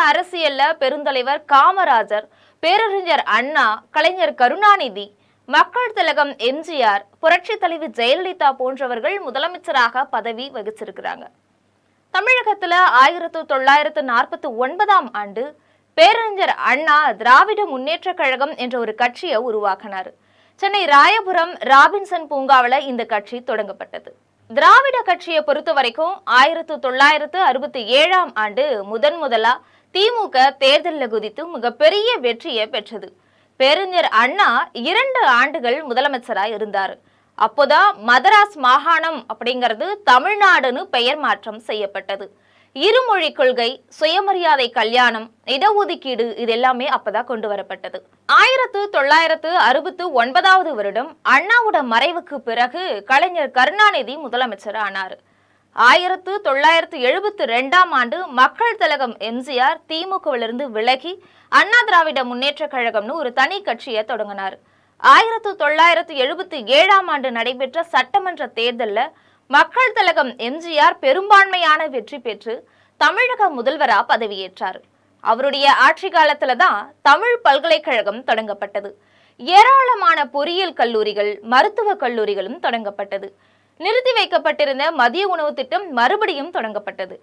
அரசியல்ல பெருந்தலைவர் காமராஜர், பேரறிஞர் அண்ணா, கலைஞர் கருணாநிதி, மக்கள் திலகம் எம்ஜிஆர், புரட்சி தலைவி ஜெயலலிதா போன்றவர்கள் முதலமைச்சராக பதவி வகிச்சிருக்கிறாங்க. தமிழகத்துல 1949ஆம் ஆண்டு பேரறிஞர் அண்ணா திராவிட முன்னேற்ற கழகம் என்ற ஒரு கட்சியை உருவாக்கினார். சென்னை ராயபுரம் ராபின்சன் பூங்காவில் இந்த கட்சி தொடங்கப்பட்டது. திராவிட கட்சியை பொறுத்த வரைக்கும் 1967ஆம் ஆண்டு முதலா திமுக தேர்தலில் குதித்து மிகப்பெரிய வெற்றியை பெற்றது. பேரறிஞர் அண்ணா 2 ஆண்டுகள் முதலமைச்சராக இருந்தார். அப்போதான் மதராஸ் மாகாணம் அப்படிங்கிறது தமிழ்நாடுன்னு பெயர் மாற்றம் செய்யப்பட்டது. இருமொழி கொள்கை, சுயமரியாதை கல்யாணம், இடஒதுக்கீடு இது எல்லாமே அப்பதான் கொண்டு வரப்பட்டது. 1969 வருடம் அண்ணாவோட மறைவுக்கு பிறகு கலைஞர் கருணாநிதி முதலமைச்சர் ஆனார். 1972ஆம் ஆண்டு மக்கள் திலகம் எம்ஜிஆர் திமுகவிலிருந்து விலகி அண்ணா திராவிட முன்னேற்ற கழகம்னு ஒரு தனி கட்சியை தொடங்கினார். 1977ஆம் ஆண்டு நடைபெற்ற சட்டமன்ற தேர்தலில் மக்கள் திலகம் எம்ஜிஆர் பெரும்பான்மையான வெற்றி பெற்று தமிழக முதல்வரா பதவியேற்றார். அவருடைய ஆட்சி காலத்துல தான் தமிழ் பல்கலைக்கழகம் தொடங்கப்பட்டது. ஏராளமான பொறியியல் கல்லூரிகள், மருத்துவக் கல்லூரிகளும் தொடங்கப்பட்டது. நிறுத்தி வைக்கப்பட்டிருந்த மதிய உணவு திட்டம் மறுபடியும் தொடங்கப்பட்டது.